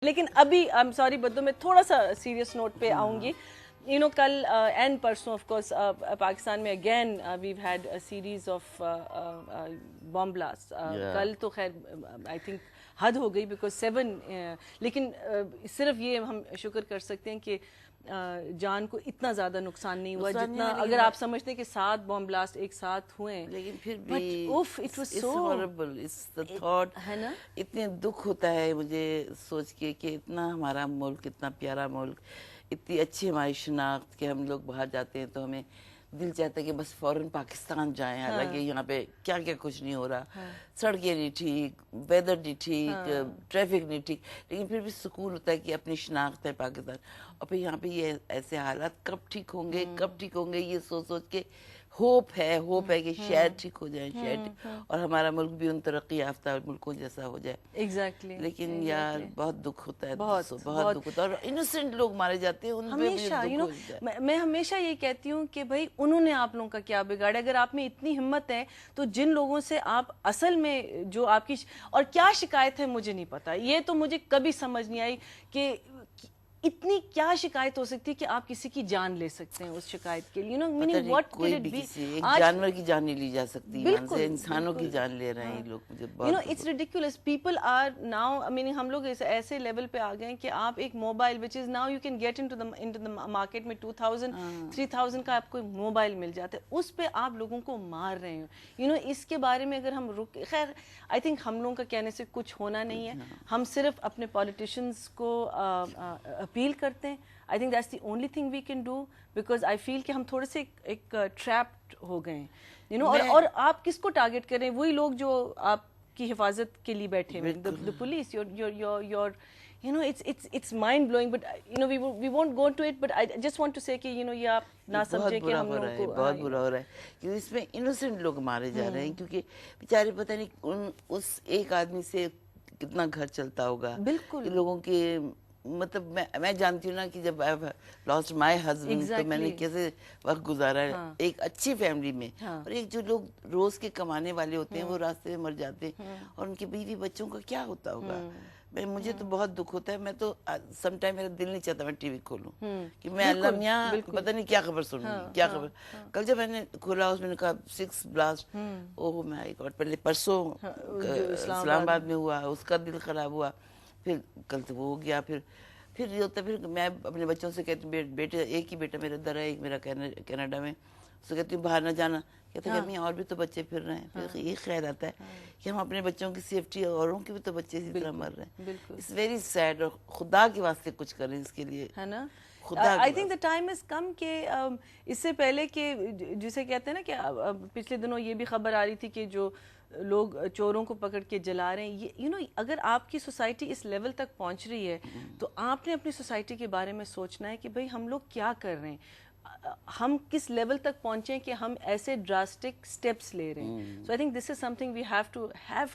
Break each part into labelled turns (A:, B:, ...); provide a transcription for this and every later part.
A: لیکن ابھی I am sorry بدو میں تھوڑا سا سیریس نوٹ پہ آؤں گی. کل اینڈ پرسوں آف کورس پاکستان میں again we've had series of bomb blast. کل تو خیر آئی تھنک حد ہو گئی بیکاز 7 لیکن صرف یہ ہم شکر کر سکتے ہیں کہ جان کو اتنا زیادہ نقصان نہیں ہوا جتنا اگر آپ سمجھتے ہیں کہ 7 بام بلاسٹ ایک ساتھ ہوئے.
B: لیکن پھر بھی
A: it was so
B: herbal thought
A: ہے نا.
B: اتنے دکھ ہوتا ہے مجھے سوچ کے کہ اتنا ہمارا ملک اتنا پیارا ملک, اتنی اچھی ہماری شناخت کہ ہم لوگ باہر جاتے ہیں تو ہمیں دل چاہتا ہے کہ بس فوراً پاکستان جائیں. حالانکہ یہاں پہ کیا کیا کچھ نہیں ہو رہا, سڑکیں نہیں ٹھیک, ویدر نہیں ٹھیک, ٹریفک نہیں ٹھیک, لیکن پھر بھی سکون ہوتا ہے کہ اپنی شناخت ہے پاکستان. اور پھر یہاں پہ یہ ایسے حالات کب ٹھیک ہوں گے یہ سوچ سوچ کے ہوپ ہے کہ شاید ٹھیک ہو جائے, شاید اور ہمارا ملک بھی ان ترقی یافتہ ملکوں جیسا ہو جائے.
A: ایگزیکٹلی.
B: لیکن یار بہت دکھ ہوتا ہے, بہت دکھ ہوتا ہے, اور انوسینٹ لوگ مارے جاتے ہیں, ان پہ بھی دکھ ہو جاتا ہے.
A: میں ہمیشہ یہ کہتی ہوں کہ بھائی انہوں نے آپ لوگوں کا کیا بگاڑا. اگر آپ میں اتنی ہمت ہے تو جن لوگوں سے آپ اصل میں جو آپ کی اور کیا شکایت ہے مجھے نہیں پتا, یہ تو مجھے کبھی سمجھ نہیں آئی کہ اتنی کیا شکایت ہو سکتی ہے کہ آپ کسی کی جان لے سکتے ہیں اس شکایت کے لیے. میننگ واٹ
B: کوئی بھی کسی ایک جانور کی جان نہیں لی جا سکتی, انسانوں کی جان لے رہے ہیں لوگ. مجھے
A: it's ridiculous. People are now meaning ہم لوگ ایسے لیول پہ آ گئے ہیں کہ آپ ایک mobile which is now you can get into the market میں 2000 3000 کا آپ کو موبائل مل جاتا ہے, اس پہ آپ لوگوں کو مار رہے ہو. اس کے بارے میں اگر ہم خیر آئی تھنک ہم لوگوں کا کہنے سے کچھ ہونا نہیں ہے. ہم صرف اپنے پولیٹیشینس کو اپیل کرتے ہیں. I think that's the only thing we can do, because I feel کہ ہم تھوڑے سے ایک ٹریپڈ ہو گئے ہیں. اور آپ کس کو ٹارگیٹ کر رہے ہیں؟ وہی لوگ جو آپ کی حفاظت کے لیے بیٹھے ہوئے, the police. your it's mind blowing, but we won't go into it, but I just want to say کہ یہ آپ نہ سمجھیں کہ ہم لوگوں کو
B: بہت برا ہو رہا ہے کیونکہ اس میں انوسینٹ لوگ مارے جا رہے ہیں, کیونکہ بیچارے پتہ نہیں اس ایک آدمی سے کتنا گھر چلتا ہوگا.
A: بالکل.
B: لوگوں کے مطلب میں جانتی ہوں نا کہ جب آئی لاسٹ مائی ہسبینڈ تو میں نے کیسے وقت گزارا ہے ایک اچھی فیملی میں. اور ایک جو لوگ روز کے کمانے والے ہوتے ہیں وہ راستے میں مر جاتے ہیں, اور ان کے بیوی بچوں کا کیا ہوتا ہوگا. مجھے تو بہت دکھ ہوتا ہے. میں تو سم ٹائم میرا دل نہیں چاہتا میں ٹی وی کھولوں کہ میں اللہ میاں پتہ نہیں کیا خبر سنوں گی, کیا خبر. کل جب میں نے کھولا اس میں نے کہا 6 بلاسٹ, اوہ مائی گاڈ. پہلے پرسوں اسلام آباد میں ہوا, اس کا دل خراب ہوا. پھر کل تو وہ ہو گیا. پھر یہ ہوتا ہے, پھر میں اپنے بچوں سے کہتی ہوں, بیٹے ایک ہی بیٹا میرا ادھر ہے, ایک میرا کینیڈا میں, اس سے کہتی ہوں باہر نہ جانا. کہتے ہیں کہ اور بھی تو بچے پھر رہے ہیں. پھر یہ خیال آتا ہے کہ ہم اپنے بچوں کی سیفٹی, اوروں کے بھی تو بچے اسی طرح مر رہے ہیں. It's very sad. اور خدا کے واسطے کچھ کریں اس کے لیے, ہے نا.
A: I think the time is کم کہ اس سے پہلے کہ جسے کہتے ہیں نا کہ پچھلے دنوں یہ بھی خبر آ رہی تھی کہ جو لوگ چوروں کو پکڑ کے جلا رہے ہیں, اگر آپ کی سوسائٹی اس لیول تک پہنچ رہی ہے تو آپ نے اپنی سوسائٹی کے بارے میں سوچنا ہے کہ بھئی ہم لوگ کیا کر رہے ہیں, ہم کس لیول تک پہنچے کہ ہم ایسے ڈراسٹک سٹیپس لے رہے ہیں. So I think this is something we have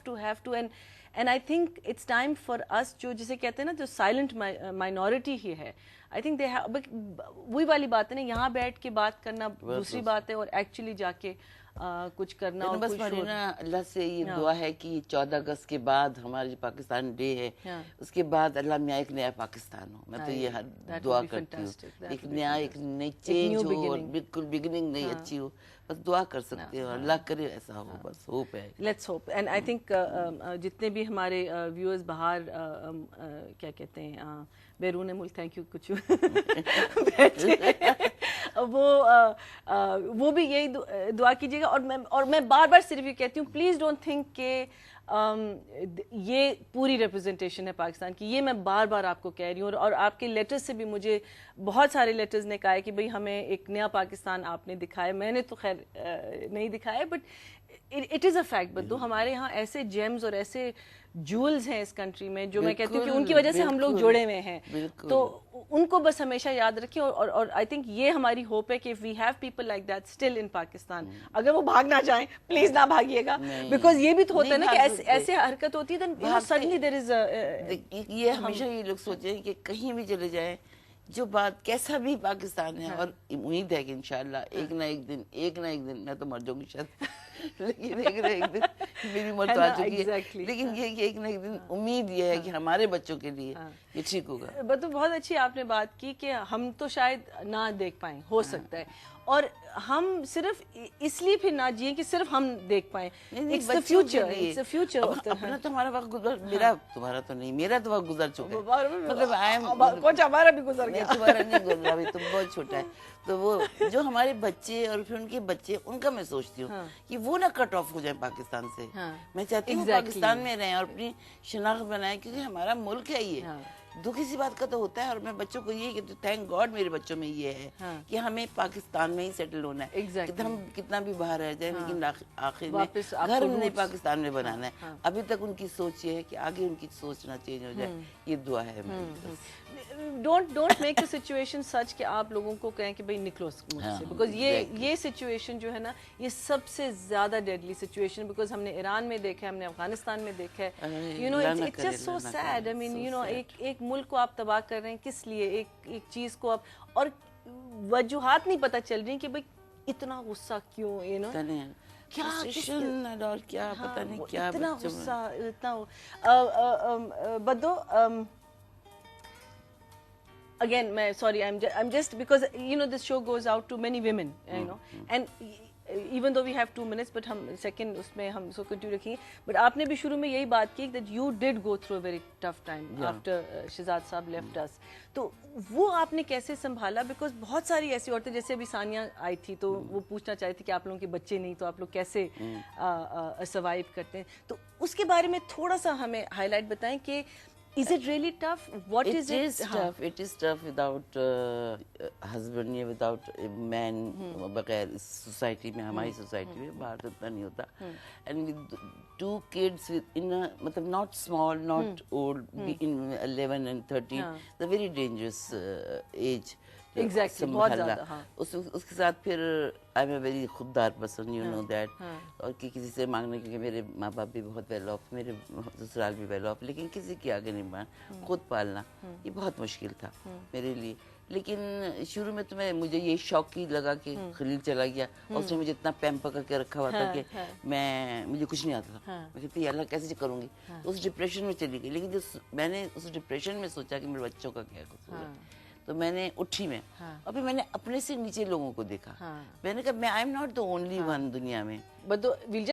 A: to and I think it's time for us, جو جسے کہتے ہیں نا جو سائلنٹ مائنورٹی ہی ہے. آئی تھنک وہی والی بات ہے نا, یہاں بیٹھ کے بات کرنا دوسری بات ہے, اور ایکچولی جا کے کچھ کرنا. اور
B: بس مرینا اللہ سے یہ دعا ہے کہ 14 اگست کے بعد ہمارا جو پاکستان ڈے ہے اس کے بعد اللہ میاں ایک نیا پاکستان ہو. میں تو یہ دعا کرتی ہوں, ایک نئی چینج ہو, اور بالکل بگننگ نئی اچھی ہو. بس دعا کر سکتے ہیں, اور اللہ کرے ایسا ہو. بس ہوپ ہے.
A: Let's hope. And I think جتنے بھی ہمارے ویورز باہر کیا کہتے ہیں بیرون ملک, تھینک یو کچھ وہ بھی یہی دعا کیجیے گا. اور میں بار بار صرف یہ کہتی ہوں, پلیز ڈونٹ تھنک کہ یہ پوری ریپرزنٹیشن ہے پاکستان کی. یہ میں بار بار آپ کو کہہ رہی ہوں, اور آپ کے لیٹرز سے بھی مجھے بہت سارے لیٹرز نے کہا ہے کہ بھئی ہمیں ایک نیا پاکستان آپ نے دکھایا. میں نے تو خیر نہیں دکھایا, but it is a fact. بدو ہمارے یہاں ایسے جیمز اور ایسے جولز ہیں اس کنٹری میں جو میں کہتی ہوں کہ ان کی وجہ سے ہم لوگ جڑے ہوئے ہیں. تو ان کو بس ہمیشہ یاد رکھیں. اور آئی تھنک یہ ہماری ہوپ ہے کہ we have people like that still in Pakistan. اگر وہ بھاگ نہ جائیں, پلیز نہ بھاگیے گا, بیکاز یہ بھی تو ہوتا ہے نا کہ ایسے حرکت ہوتی ہے then suddenly there is
B: یہ ہمیشہ یہ لوگ سوچیں کہ کہیں بھی چلے جائیں, جو بات کیسا بھی پاکستان ہے, اور امید ہے کہ انشاءاللہ ایک نہ ایک دن میں تو مر جاؤں گی شاید, لیکن ایک دن میری عمر تو آ چکی ہے, لیکن یہ کہ ایک نہ ایک دن امید یہ ہے کہ ہمارے بچوں کے لیے یہ ٹھیک ہوگا.
A: بہت اچھی آپ نے بات کی کہ ہم تو شاید نہ دیکھ پائیں, ہو سکتا ہے, اور ہم صرف اس لیے پھر نہ جئیں کہ صرف ہم دیکھ پائیں. It's the future, it's the future.
B: اپنا تو ہمارا وقت گزر, میرا تمہارا تو نہیں, میرا تو وقت گزر چکا ہے, مطلب
A: کچھ ہمارا بھی گزر گیا,
B: تمہارا نہیں گزرا, ابھی تم بہت چھوٹا ہے. تو وہ جو ہمارے بچے اور پھر ان کے بچے, ان کا میں سوچتی ہوں کہ وہ نہ کٹ آف ہو جائیں پاکستان سے. میں چاہتی ہوں پاکستان میں رہیں اور اپنی شناخت بنائیں, کیونکہ ہمارا ملک ہے یہ. دکھ اسی بات کا تو ہوتا ہے, اور میں بچوں کو یہ کہ تھینک گاڈ میرے بچوں میں یہ ہے کہ ہمیں پاکستان میں ہی سیٹل ہونا ہے. ہم کتنا بھی باہر رہ جائیں, لیکن آخر میں گھر ہم نے پاکستان میں بنانا ہے. ابھی تک ان کی سوچ یہ ہے کہ آگے ان کی سوچ نہ چینج ہو جائے, یہ دعا ہے.
A: ڈونٹ میک دا سچویشن سچ کہ آپ لوگوں کو کہیں کہ بھائی نکلو ملک سے, بیکاز یہ سچویشن جو ہے نا, یہ سب سے زیادہ ڈیڈلی سچویشن, بیکاز ہم نے ایران میں دیکھا ہے, ہم نے افغانستان میں دیکھا ہے. You know it's just so sad. I mean you know ایک ملک کو آپ تباہ کر رہے ہیں کس لیے, ایک چیز کو آپ, اور وجوہات نہیں پتہ چل رہی کہ بھائی اتنا غصہ کیوں, یو نو
B: کیا پتہ نہیں کیا
A: اتنا غصہ, اتنا بدو. Again, sorry, I'm just because you know this show goes out to many women, you know, and even though we have 2 minutes, but hum second usme hum so continue rakhiye. But aapne bhi shuru mein yahi baat ki that you did go through a very tough time after Shehzad Saab left us. تو وہ آپ نے کیسے سنبھالا, because بہت ساری ایسی عورتیں, جیسے ابھی ثانیہ آئی تھی تو وہ پوچھنا چاہتی تھی کہ آپ لوگوں کے بچے نہیں تو آپ لوگ کیسے سروائیو کرتے ہیں, تو اس کے بارے میں تھوڑا سا ہمیں ہائی لائٹ بتائیں کہ is it really tough? What is it?
B: It is tough. It is tough without husband یا without a man. بغیر اس سوسائٹی میں, ہماری سوسائٹی میں باہر اتنا نہیں ہوتا. And with 2 kids in a, مطلب not small, not old, in 11 and 13, it's a very dangerous age.
A: سنبھالنا
B: اس کے ساتھ پھر آئی ایم اے ویری خوددار پرسن, یو نو دیٹ, اور کسی سے مانگنا, کیونکہ میرے ماں باپ بھی بہت ویل آف, میرے سسرال بھی ویل آف, لیکن کسی کے آگے نہیں بڑھنا, خود پالنا یہ بہت مشکل تھا میرے لیے. لیکن شروع میں تو مجھے یہ شوق ہی لگا کہ خلیل چلا گیا, اور اس نے مجھے اتنا پیمپر کر کے رکھا ہوا تھا کہ مجھے کچھ نہیں آتا تھا. میں کہتی اللہ کیسے کروں گی, تو اس ڈپریشن میں چلی گئی. لیکن جو میں نے اس ڈپریشن میں سوچا کہ میرے بچوں کا کیا قصور ہے, تو میں نے اٹھی میں, اور پھر میں نے اپنے سے نیچے لوگوں کو دیکھا. میں نے کہا میں I am not the only one دنیا میں.